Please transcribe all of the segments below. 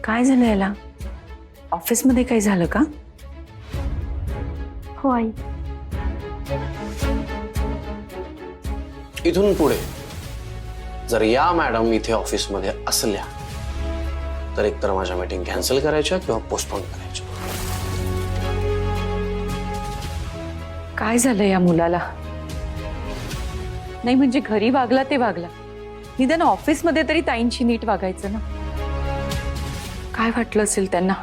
काय झालं याला? ऑफिसमध्ये काही झालं का? हो आई. इथून पुढे जर या मॅडम इथे ऑफिसमध्ये असल्या तर एकतर माझ्या मीटिंग कॅन्सल करायच्या किंवा पोस्टपोन करायच्या. काय झालं या मुलाला? नाही म्हणजे घरी वागला ते वागला, निदान ऑफिसमध्ये तरी ताईंशी नीट वागायचं ना. काय वाटलं असेल त्यांना?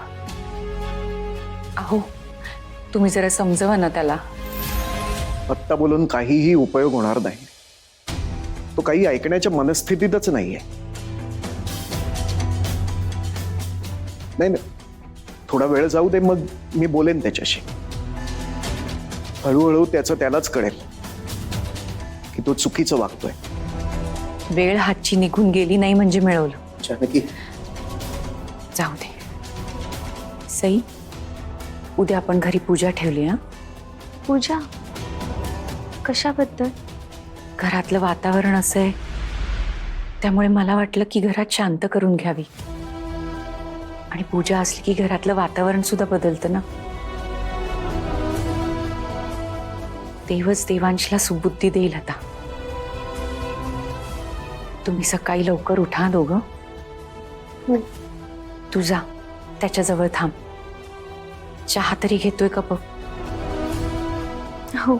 अहो तुम्ही जरा समजवा ना त्याला. आत्ता बोलून काहीही उपयोग होणार नाही. तो काही ऐकण्याच्या मनस्थितीतच नाहीये. नाही नाही, थोडा वेळ जाऊ दे, मग मी बोलेन त्याच्याशी. हळूहळू त्याचं त्यालाच कळेल की तो चुकीचं वागतोय. वेळ हातची निघून गेली नाही म्हणजे मिळवलं. जानकी, जाऊ दे. सई, उद्या आपण घरी पूजा ठेवली ना. पूजा कशाबद्दल? घरातलं वातावरण असं आहे, त्यामुळे मला वाटलं की घरात शांत करून घ्यावी. आणि पूजा असली की घरातलं वातावरण सुद्धा बदलतं ना. देवच देवांशला सुबुद्धी देईल. आता तुम्ही सकाळी लवकर उठा दोघं. तू जा त्याच्याजवळ थांब. चहा तरी घेतोय का बघ. हो.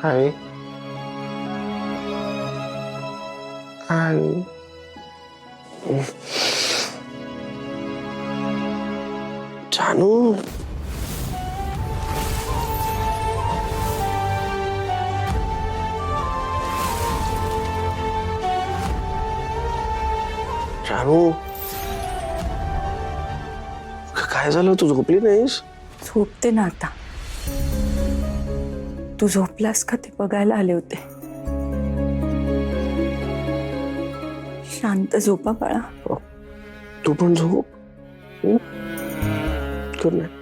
हाय हाय. जानू, जानू, काय झालं? तू झोपली नाहीस? झोपते ना आता. तू झोपलास का ते बघायला आले होते. शांत झोपा बाळा. तू पण झोप. Good night.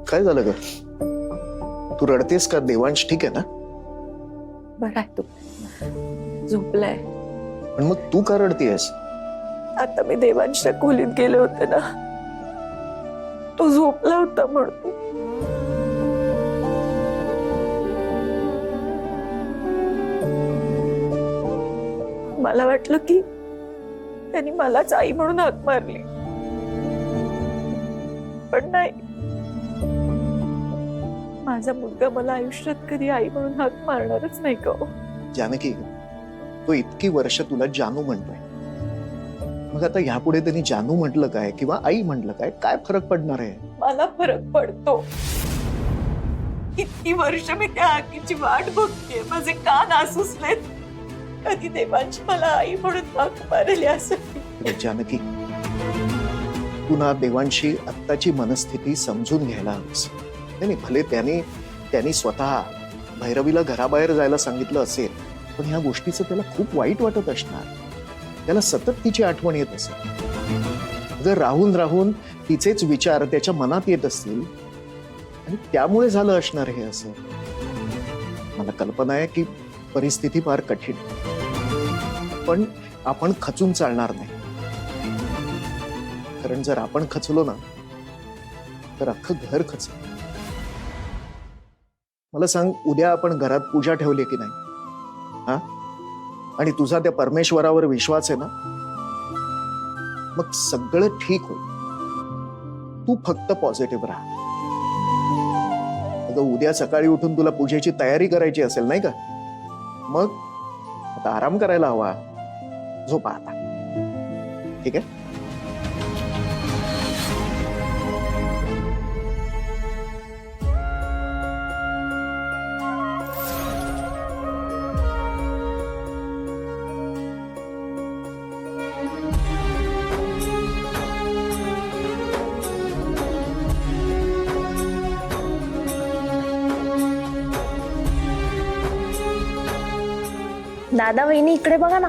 काय झालं ग? तू रडतेस का? देवांश ठीक आहे ना? बरं आहे तू. झोपलाय. पण मग तू का रडतेस? आता मी देवांशच्या खोलीत गेले होते ना, तो झोपला होता म्हणून. मला वाटलं की त्यांनी मलाच आई म्हणून हाक मारली, पण नाही. माझा मुलगा मला आयुष्यात कधी आई म्हणून हाक मारणारच नाही का हो? जानकी, तो इतकी वर्ष तुला जानू म्हणतोय, मग आता ह्यापुढे त्यांनी जानू म्हटलं काय किंवा आई म्हटलं काय, काय फरक पडणार आहे? मला फरक पडतो. इतकी वर्ष मी त्या हाकीची वाट बघते, माझे कान आसुसलेत. कधी देवांची मला आई म्हणून हाक मारेल यासाठी. जानकी, तू ना देवांशी आत्ताची मनस्थिती समजून घ्यायला हवीस. नाही नाही, भले त्यांनी स्वतः भैरवीला घराबाहेर जायला सांगितलं असेल, पण ह्या गोष्टीचं त्याला खूप वाईट वाटत असणार. त्याला सतत तिची आठवण येत असेल. जर राहून राहून तिचेच विचार त्याच्या मनात येत असतील आणि त्यामुळे झालं असणार हे असं. मला कल्पना आहे की परिस्थिती फार कठीण, पण आपण खचून चालणार नाही. कारण जर आपण खचलो ना तर अख्खं घर खचलं. मला सांग, उद्या आपण घरात पूजा ठेवली की नाही? हा, आणि तुझा त्या परमेश्वरावर विश्वास आहे ना, मग सगळं ठीक होईल. तू फक्त पॉझिटिव्ह राहा. अगं, उद्या सकाळी उठून तुला पूजेची तयारी करायची असेल नाही का, मग आता आराम करायला हवा. झोपा आता, ठीक आहे? दादा वहिनी इकडे बघा ना,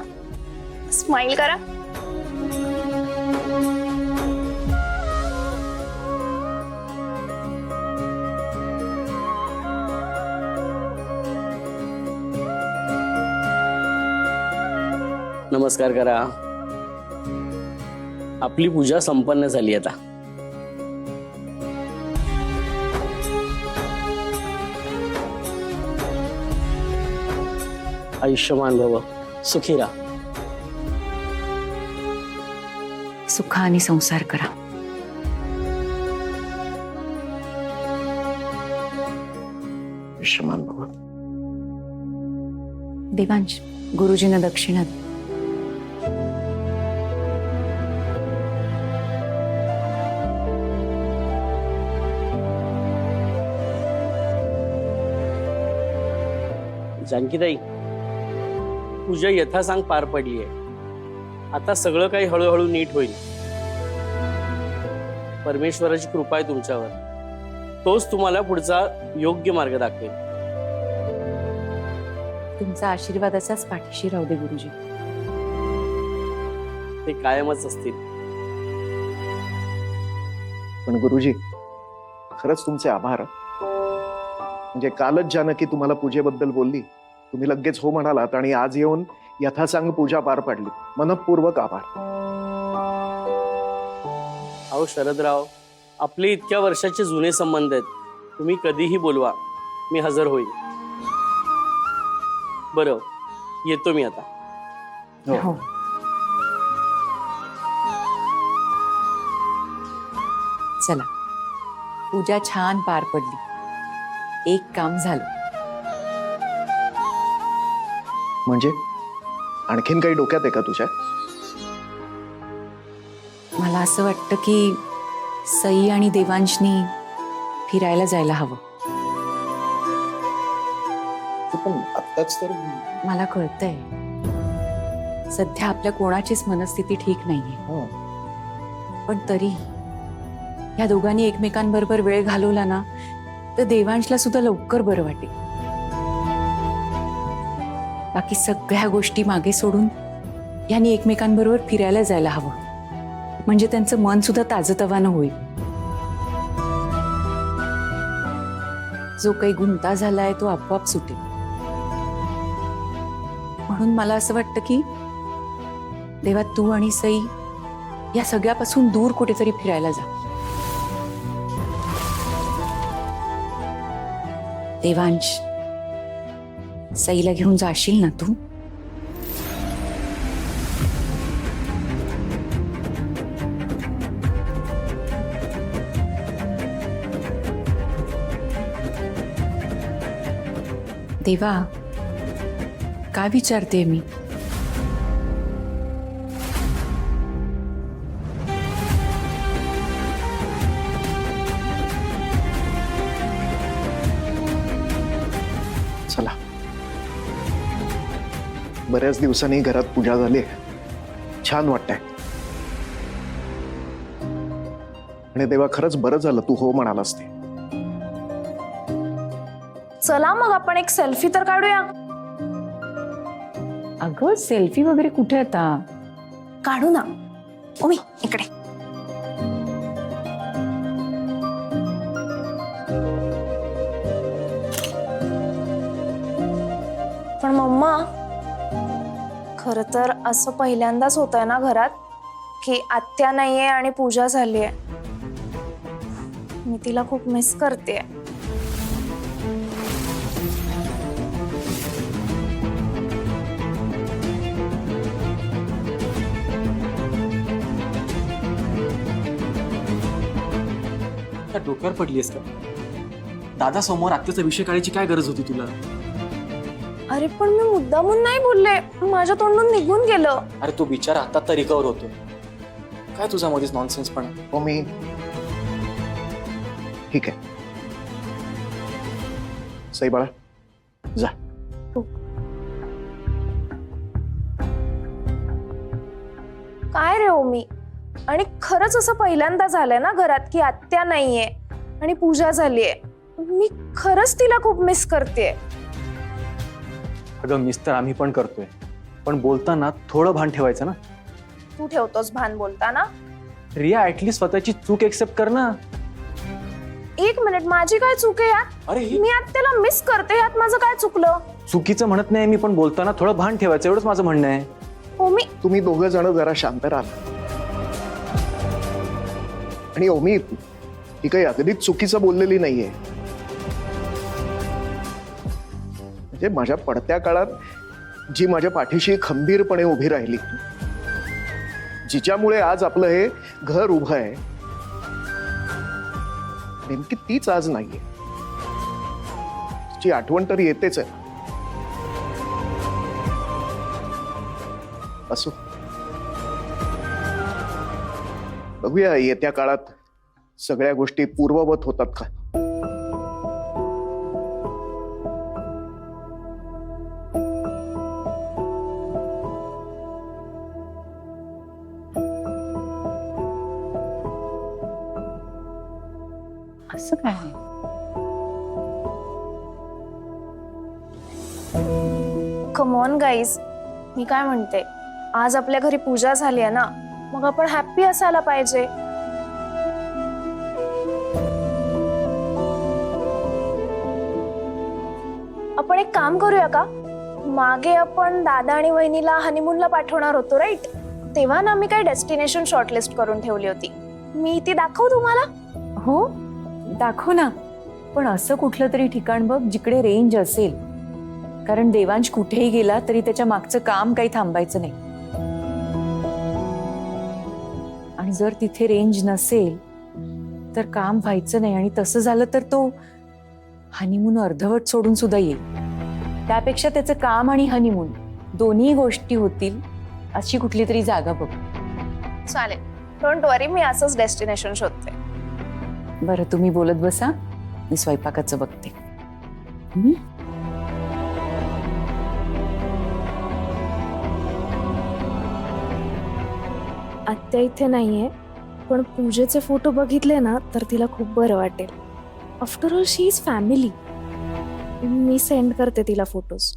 स्माइल करा. नमस्कार करा. आपली पूजा संपन्न झाली आता. आयुष्यमान भव, सुखी राहा. सुखाने संसार करा. आयुष्यमान भव. देवांश, गुरुजींना दक्षिणा दे. जानकीताई, पूजा यथासांग पार पडली आहे. आता सगळं काही हळूहळू नीट होईल. परमेश्वराची कृपा आहे तुमच्यावर. तोच तुम्हाला पुढचा योग्य मार्ग दाखवेल. तुमचा आशीर्वाद असाच पाठीशी राहू दे गुरुजी. ते कायमच असतील. पण गुरुजी, खरंच तुमचे आभार. म्हणजे कालच जानकी तुम्हाला पूजेबद्दल बोलली, तुम्ही लगेच हो म्हणालात आणि आज येऊन यथासांग पूजा पार पाडली. मनःपूर्वक आभार. अहो शरदराव, आपले इतक्या वर्षाचे जुने संबंध आहेत. तुम्ही कधीही बोलवा, मी हजर होईल. बरं, येतो मी आता. हो. चला, पूजा छान पार पडली. एक काम झालं. म्हणजे आणखीन काही डोक्यात आहे का तुझ्या? मला असं वाटतं की सई आणि देवांशनी फिरायला जायला हवं. पण आत्ताच तर मला कळतंय सध्या आपल्या कोणाचीच मनस्थिती ठीक नाहीये, हं. पण तरी या दोघांनी एकमेकांबरोबर वेळ घालवला ना तर देवांशला सुद्धा लवकर बरं वाटेल. बाकी सगळ्या गोष्टी मागे सोडून यांनी एकमेकांबरोबर फिरायला जायला हवं. म्हणजे त्यांचं मन सुद्धा ताजतवानं होईल. जो काही गुंता झालाय तो आपोआप सुटेल. म्हणून मला असं वाटतं की देवा, तू आणि सई या सगळ्यापासून दूर कुठेतरी फिरायला जा. देवांश, सईला घेऊन जाशील ना तू? देवा, काय विचारते मी? चला, बऱ्याच दिवसांनी घरात पूजा झाली, छान वाटतंय. आणि देवा, खरंच बरं झालं तू हो म्हणालास ते. चला मग आपण एक सेल्फी तर काढूया. अगं सेल्फी वगैरे कुठे आता? काढू ना. ओमी इकडे. पण मम्मा, खर तर असं पहिल्यांदाच होतंय ना घरात की आत्या नाहीये आणि पूजा झालीये. मी तिला खूप मिस करते. डोक्यावर पडलीस का? दादा समोर आत्याचा विषय काढायची काय गरज होती तुला? अरे पण मी मुद्दामून नाही बोलले, माझ्या तोंडून निघून गेलं. अरे तो बिचारा आता रिकवर होतो. काय तुझा मध्येच नॉनसेन्स पण? हो मी ठीक आहे. सई बाळा, जा. काय रे ओमी, आणि खरंच असं पहिल्यांदा झालंय ना घरात की आत्या नाहीये आणि पूजा झालीये. मी खरंच तिला खूप मिस करते. अगं मिस तर आम्ही पण करतोय, पण बोलताना थोडं भान ठेवायचं ना. तू ठेवतोस भान बोलताना? रिया ऍटलीस्ट स्वतःची चूक एक्सेप्ट कर ना. एक मिनिट, माझी काय चूक आहे यात? अरे मी आत्याला मिस करते, यात माझं काय चुकलं? चुकीचं म्हणत नाही मी, पण बोलताना थोडं भान ठेवायचं एवढंच माझं म्हणणं आहे. ओमी, तुम्ही दोघं जण जरा शांत राहा. आणि ओमी, ती काही अगदीच चुकीचं बोललेली नाहीये. म्हणजे माझ्या पडत्या काळात जी माझ्या पाठीशी खंबीरपणे उभी राहिली, जिच्यामुळे आज आपलं हे घर उभं आहे, नेमकी तीच आज नाहीये. तिची आठवण तर येतेच आहे. असो, बघूया येत्या काळात सगळ्या गोष्टी पूर्ववत होतात का. असं काय? कम ऑन गाईज, मी काय म्हणते, आज आपल्या घरी पूजा झाली आहे ना, मग आपण हॅप्पी असायला पाहिजे. आपण एक काम करूया का? मागे आपण दादा आणि वहिनीला हनीमूनला पाठवणार होतो राईट? तेव्हा ना मी काही डेस्टिनेशन शॉर्टलिस्ट करून ठेवली होती. मी ती दाखवू तुम्हाला? हो दाखव ना, पण असं कुठलं तरी ठिकाण बघ जिकडे रेंज असेल, कारण देवांश कुठेही गेला तरी त्याच्या मागचं काम काही थांबायचं नाही. आणि जर तिथे रेंज नसेल तर काम व्हायचं नाही, आणि तसं झालं तर तो हनीमून अर्धवट सोडून सुद्धा येईल. त्यापेक्षा त्याचं काम आणि हनीमून दोन्ही गोष्टी होतील अशी कुठली तरी जागा बघ. चालेल, डोंट वरी, मी असंच डेस्टिनेशन शोधते. बरं, तुम्ही बोलत बसा, मी स्वयंपाकाचं बघते. आत्या इथे नाहीये, पण पूजेचे फोटो बघितले ना तर तिला खूप बरं वाटेल. After all she is family. Me send करते तिला फोटोज.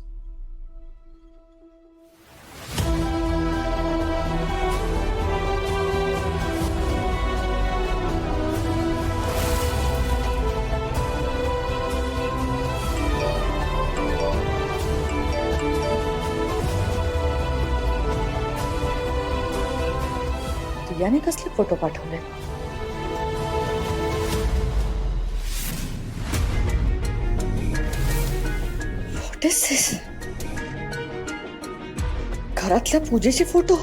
दिव्याने कसले फोटो पाठवले? व्हॉट इज दिस? घरातल्या पूजेचे फोटो,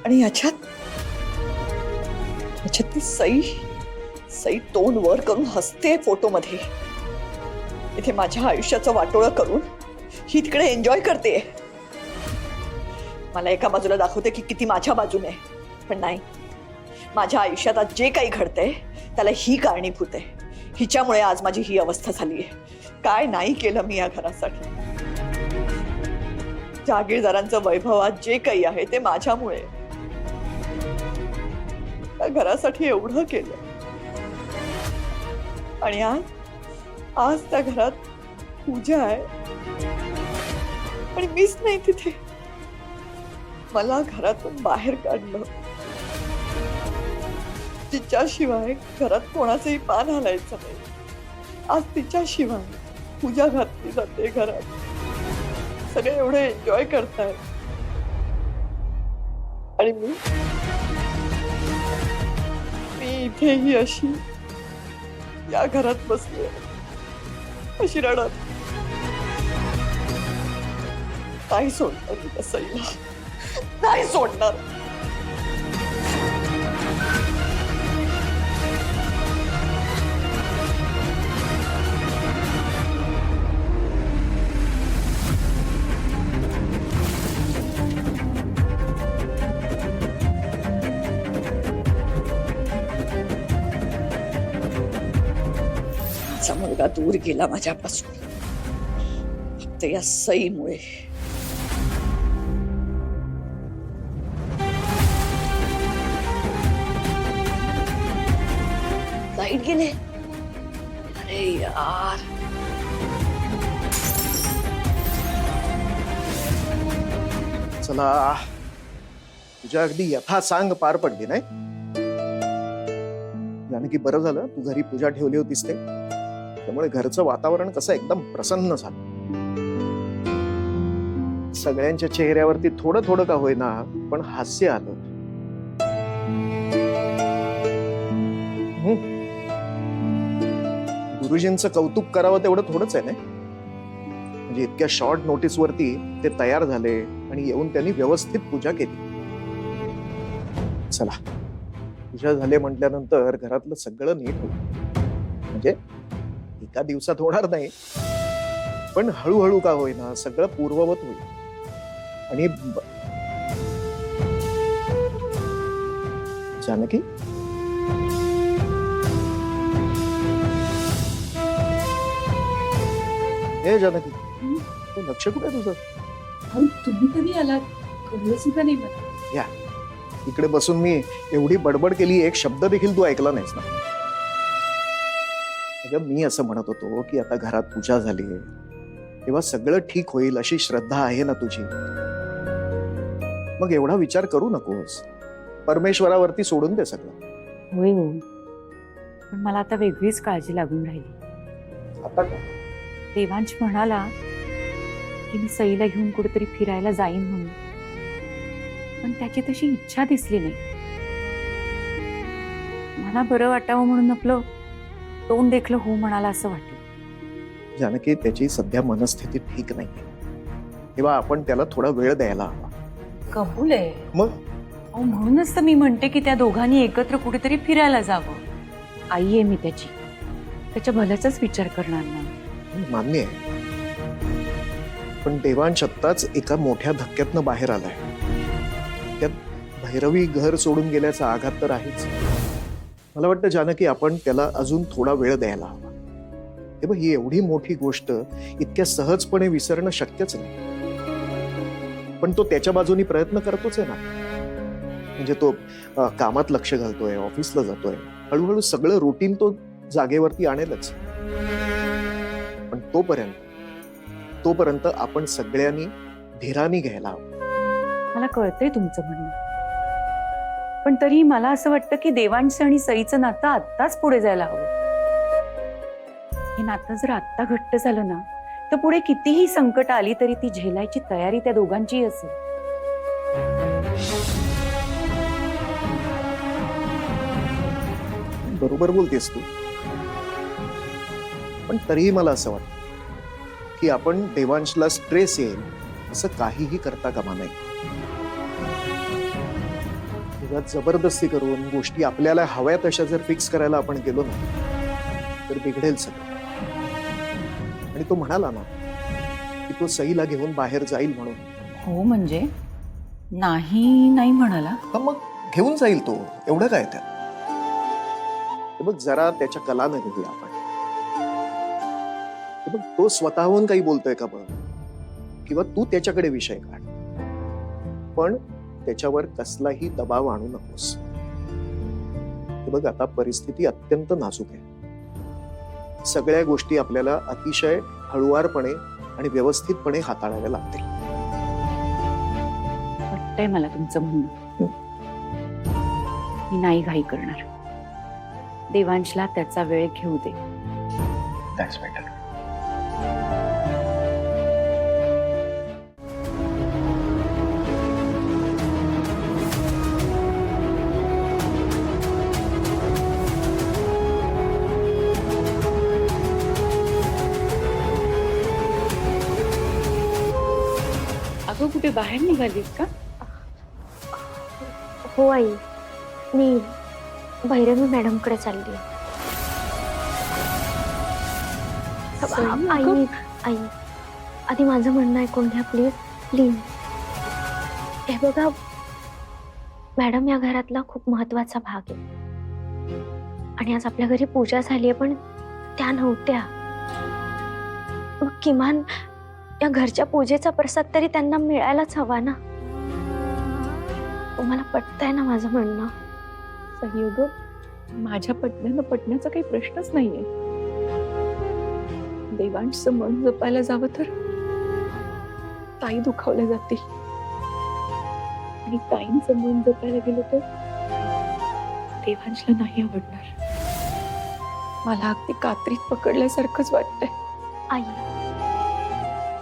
आणि याच्यात ती सई तोंड वर करून हसते फोटो मध्ये. इथे माझ्या आयुष्याचं वाटोळं करून ही तिकडे एन्जॉय करते. मला एका बाजूला दाखवते की किती माझ्या बाजूने आहे. पण नाही, माझ्या आयुष्यात आज जे काही घडतंय त्याला ही कारणीभूत आहे. हिच्यामुळे आज माझी ही अवस्था झाली आहे. काय नाही केलं मी या घरासाठी. जागीरदारांचं वैभव आज जे काही आहे ते माझ्यामुळे. त्या घरासाठी एवढं केलं आणि आज त्या घरात पूजा आहे आणि मीच नाही तिथे. मला घरातून बाहेर काढलं. तिच्याशिवाय घरात कोणाचंही पान हलायचं नाही. आज तिच्याशिवाय पूजा घातली जाते घरात. सगळे एवढे एन्जॉय करतायत आणि मी इथेही अशी या घरात बसले, अशी रडत. नाही सोडणार मी तसंही, नाही सोडणार. माझा मुलगा दूर गेला माझ्यापासून फक्त या सईमुळे. लाईट गेले. अरे यार, चला, तुझ्या अगदी यथासांग पार पडली नाही. जानकी, बरं झालं तू घरी पूजा ठेवली होतीस ते. त्यामुळे घरचं वातावरण कसं एकदम प्रसन्न झालं. सगळ्यांच्या चेहऱ्यावरती थोडं थोडं का होईना पण हास्य आलं. गुरुजींचं कौतुक करावं तेवढं थोडंच आहे ना. म्हणजे इतक्या शॉर्ट नोटीस वरती ते तयार झाले आणि येऊन त्यांनी व्यवस्थित पूजा केली. चला, पूजा झाले म्हटल्यानंतर घरातलं सगळं नीट होईल. म्हणजे एका दिवसात होणार नाही पण हळूहळू का होईना सगळं पूर्ववत होईल. आणि जानकी, हे जानकी, ते लक्ष कुठे तुझं? तुम्ही कधी आलात कळलं सुद्धा नाही मला. या इकडे बसून मी एवढी बडबड केली, एक शब्द देखील तू ऐकला नाहीस ना. अगं, मी असं म्हणत होतो की आता घरात पूजा झाली तेव्हा सगळं ठीक होईल अशी श्रद्धा आहे ना तुझी. मग एवढा विचार करू नकोस. परमेश्वरावरती सोडून दे सगळं. होय हो, पण मला आता वेगळीच काळजी लागून राहिली. आता का? देवांश म्हणाला की मी सईला घेऊन कुठेतरी फिरायला जाईन म्हणून, पण त्याची तशी इच्छा दिसली नाही. मला बरं वाटावं म्हणून आपलं तोंड देखलं हो म्हणाला असं वाटलं. जानकी, त्याची सध्या मनस्थिती ठीक नाही. तेव्हा आपण त्याला थोडा वेळ द्यायला हवा. कबूल आहे. मग म्हणूनच तर मी म्हणते की त्या दोघांनी एकत्र कुठेतरी फिरायला जावं. आई आहे मी त्याची, त्याच्या भल्याचाच विचार करणार ना. मान्य आहे, पण देवांश आत्ताच एका मोठ्या धक्क्यातनं बाहेर आलाय. त्यात भैरवी घर सोडून गेल्याचा आघात तर आहेच. मला वाटतं जानकी, आपण त्याला अजून थोडा वेळ द्यायला हवा. हे बघ, ही एवढी मोठी गोष्ट इतक्या सहजपणे विसरणं शक्यच नाही. पण तो त्याच्या बाजूनी प्रयत्न करतोच आहे ना. म्हणजे तो कामात लक्ष घालतोय, ऑफिसला जातोय. हळूहळू सगळं रुटीन तो जागेवरती आणेलच. पण तोपर्यंत आपण सगळ्यांनी धीराने घ्यायला हवं. मला कळतंय तुमचं म्हणणं, पण तरी मला असं वाटतं की देवांश आणि सईचं नातं आत्ताच पुढे जायला हवं. हे नातं जर आत्ता घट्ट झालं ना तर पुढे कितीही संकट आली तरी ती झेलायची तयारी त्या दोघांची असेल. बरोबर बोलतेस तू, पण तरीही मला असं वाटतं की आपण देवांशला स्ट्रेस येईल असं काहीही करता कामा नये. जबरदस्ती करून गोष्टी आपल्याला हव्या तशा जर फिक्स करायला आपण गेलो ना तर बिघडेल सगळं. आणि तो म्हणाला ना की तो सईला घेऊन बाहेर जाईल म्हणून. हो म्हणजे नाही नाही म्हणाला. हा मग घेऊन जाईल तो, एवढं काय त्यात. हे बघ जरा त्याच्या कलानं घेऊया आपण. हे बघ तो स्वतःहून काही बोलतोय का बघ, किंवा तू त्याच्याकडे विषय काढ, पण त्याच्यावर कसलाही दबाव आणू नकोस. हे बघ आता परिस्थिती अत्यंत नाजूक आहे. सगळ्या गोष्टी आपल्याला अतिशय हळुवारपणे आणि व्यवस्थितपणे हाताळाव्या लागतील. वाटतंय मला तुमचं म्हणणं. मी नाही घाई करणार. देवांशला त्याचा वेळ घेऊ दे. That's better. अगं कुठे बाहेर निघालीस का? हो आई, मी भैरवी मॅडमकडे चालली. आई आई आधी माझं म्हणणं ऐकून घ्या प्लीज प्लीज. हे बघा मॅडम या घरातला खूप महत्वाचा भाग आहे आणि आज आपल्या घरी पूजा झाली आहे पण त्या नव्हत्या. मग किमान या घरच्या पूजेचा प्रसाद तरी त्यांना मिळायलाच हवा ना. तुम्हाला पटतंय ना माझं म्हणणं? सहयोग माझ्या पटण्याचा काही प्रश्नच नाहीये. देवांशचं मन जपायला जावं तर ताई दुखावल्या जातील आणि ताईंचं मन जपायला गेलं तर देवांशला नाही आवडणार. मला अगदी कात्रीत पकडल्यासारखंच वाटतंय. आई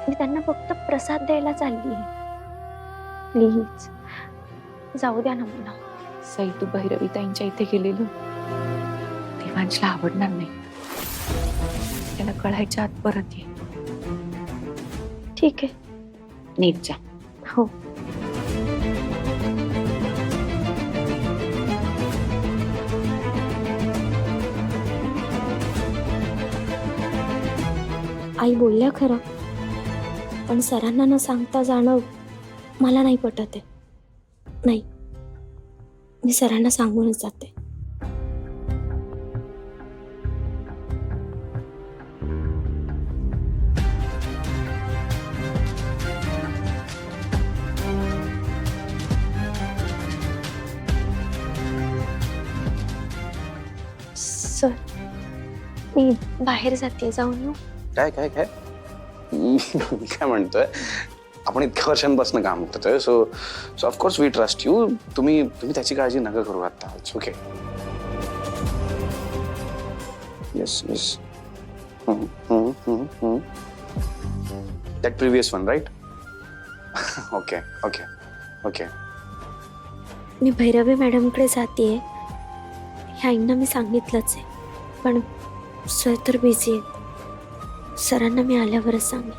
मी त्यांना फक्त प्रसाद द्यायला चालली आहे. प्लीज जाऊ द्या ना मला. सई तू भैरवी ताईंच्या इथे गेलेलं देवांशला आवडणार नाही. त्याला कळायच्या आत परत ये. ठीक आहे. नीट जा. हो. आई बोलल्या खरं, पण सरांना न सांगता जाणं मला नाही पटत आहे. नाही, मी सरांना सांगूनच जाते. सर मी बाहेर जाते, जाऊन येऊ? काय काय काय मी काय म्हणतोय, आपण इतक्या वर्षांपासून काम करतोय, so of course we trust you. तुम्ही त्याची काळजी नका करू आता. It's okay. Yes yes. That previous one right. Okay okay okay. मी भैरवी मॅडमकडे जाते. ह्या आईंना मी सांगितलंच आहे, पण सर तर बिझी आहेत. सरांना मी आल्यावरच सांगेन.